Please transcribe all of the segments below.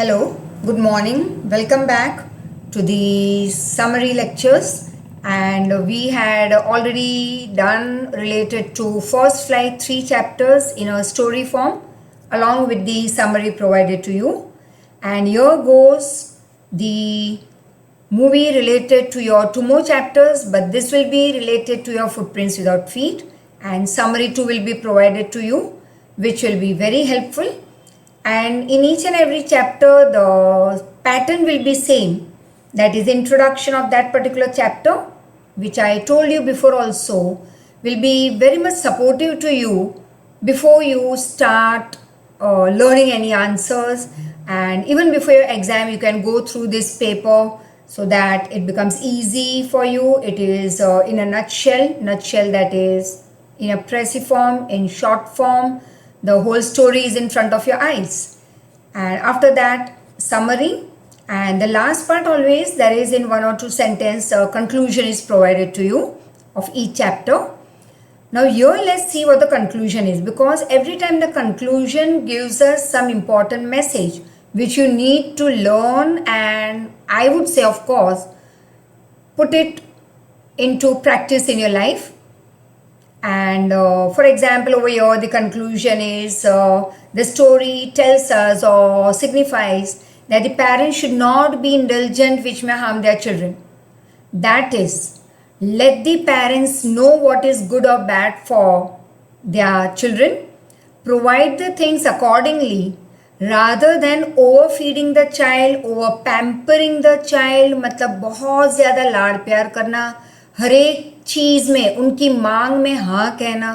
Hello, good morning. Welcome back to the summary lectures. And we had already done related to first flight 3 chapters in a story form along with the summary provided to you. And here goes the movie related to your 2 more chapters, but this will be related to your footprints without feet, and summary 2 will be provided to you, which will be very helpful. And in each and every chapter the pattern will be same, that is introduction of that particular chapter, which I told you before also, will be very much supportive to you before you start learning any answers, and even before your exam you can go through this paper so that it becomes easy for you. It is in a nutshell, that is in a form, in short form. The whole story is in front of your eyes, and after that summary, and the last part always there is in 1 or 2 sentence conclusion is provided to you of each chapter. Now here let's see what the conclusion is, because every time the conclusion gives us some important message which you need to learn, and I would say of course put it into practice in your life. And for example, over here the conclusion is the story tells us or signifies that the parents should not be indulgent which may harm their children. That is, let the parents know what is good or bad for their children, provide the things accordingly rather than overfeeding the child, over pampering the child. मतलब बहुत ज़्यादा लाड़ प्यार करना, हर एक चीज़ में उनकी मांग में हाँ कहना,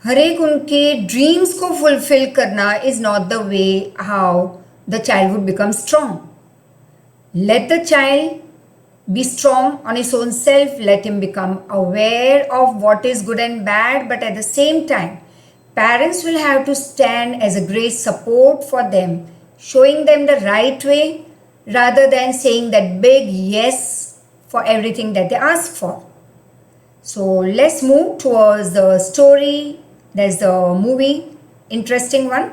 हर एक उनके ड्रीम्स को फुलफिल करना is not the way how the child would become strong. Let the child be strong on his own self, let him become aware of what is good and bad, but at the same time parents will have to stand as a great support for them, showing them the right way rather than saying that big yes for everything that they ask for. So let's move towards the story. There's the movie, interesting one.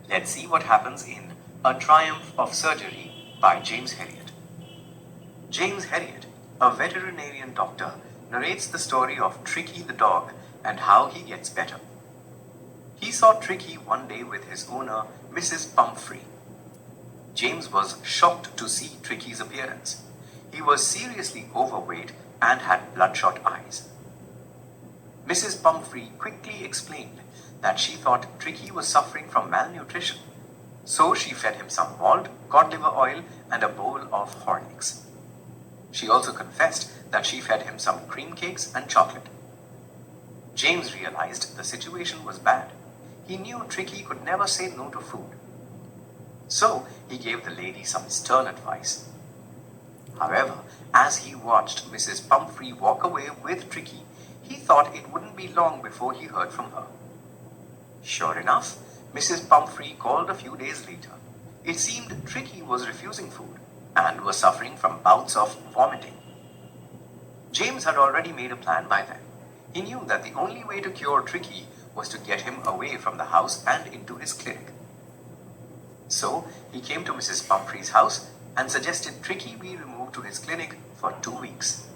Let's see what happens in A Triumph of Surgery by James Herriot. James Herriot, a veterinarian doctor, narrates the story of Tricky the dog and how he gets better. He saw Tricky one day with his owner, Mrs. Pumphrey. James was shocked to see Tricky's appearance. He was seriously overweight and had bloodshot eyes. Mrs. Pumphrey quickly explained that she thought Tricky was suffering from malnutrition, so she fed him some malt, cod liver oil, and a bowl of Horlicks. She also confessed that she fed him some cream cakes and chocolate. James realized the situation was bad. He knew Tricky could never say no to food. So he gave the lady some stern advice. However, as he watched Mrs. Pumphrey walk away with Tricky, he thought it wouldn't be long before he heard from her. Sure enough, Mrs. Pumphrey called a few days later. It seemed Tricky was refusing food and was suffering from bouts of vomiting. James had already made a plan by then. He knew that the only way to cure Tricky was to get him away from the house and into his clinic. So he came to Mrs. Pumphrey's house and suggested Tricky be removed to his clinic for 2 weeks.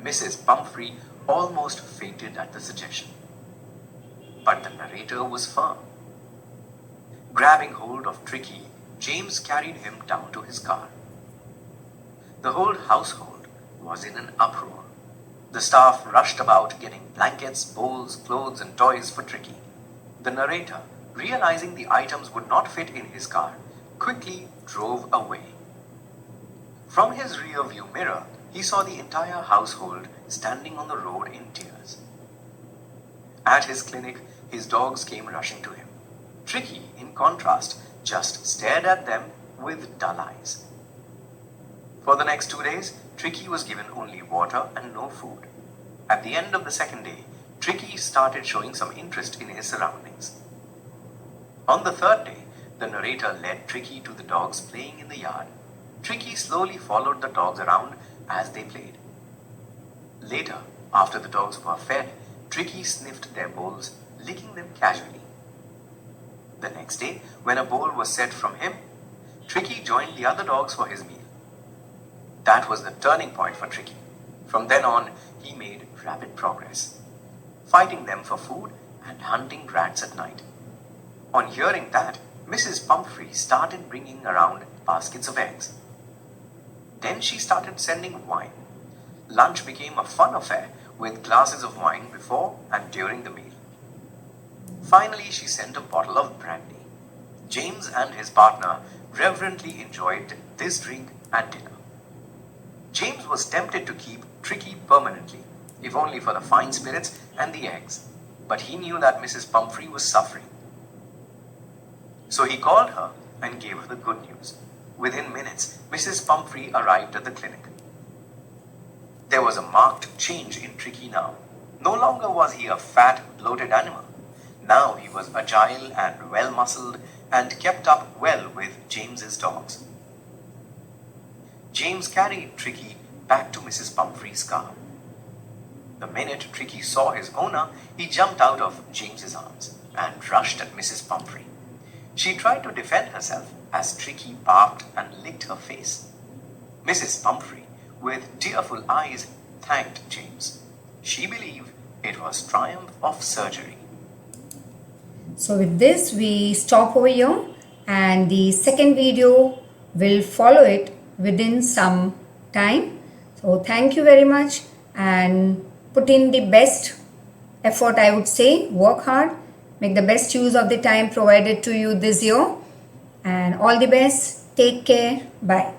Mrs. Pumphrey almost fainted at the suggestion. But the narrator was firm. Grabbing hold of Tricky, James carried him down to his car. The whole household was in an uproar. The staff rushed about getting blankets, bowls, clothes, and toys for Tricky. The narrator, realizing the items would not fit in his car, quickly drove away. From his rear view mirror, he saw the entire household standing on the road in tears. At his clinic, his dogs came rushing to him. Tricky, in contrast, just stared at them with dull eyes. For the next 2 days, Tricky was given only water and no food. At the end of the second day, Tricky started showing some interest in his surroundings. On the third day, the narrator led Tricky to the dogs playing in the yard. Tricky slowly followed the dogs around as they played. Later, after the dogs were fed, Tricky sniffed their bowls, licking them casually. The next day, when a bowl was set from him, Tricky joined the other dogs for his meal. That was the turning point for Tricky. From then on, he made rapid progress, fighting them for food and hunting rats at night. On hearing that, Mrs. Pumphrey started bringing around baskets of eggs. Then she started sending wine. Lunch became a fun affair with glasses of wine before and during the meal. Finally, she sent a bottle of brandy. James and his partner reverently enjoyed this drink at dinner. James was tempted to keep Tricky permanently, if only for the fine spirits and the eggs, but he knew that Mrs. Pumphrey was suffering. So he called her and gave her the good news. Within minutes, Mrs. Pumphrey arrived at the clinic. There was a marked change in Tricky now. No longer was he a fat, bloated animal. Now he was agile and well-muscled and kept up well with James's dogs. James carried Tricky back to Mrs. Pumphrey's car. The minute Tricky saw his owner, he jumped out of James's arms and rushed at Mrs. Pumphrey. She tried to defend herself as Tricky barked and licked her face. Mrs. Pumphrey, with tearful eyes, thanked James. She believed it was triumph of surgery. So with this we stop over here, and the second video will follow it within some time. So thank you very much, and put in the best effort, I would say. Work hard, make the best use of the time provided to you this year, and all the best. Take care. Bye.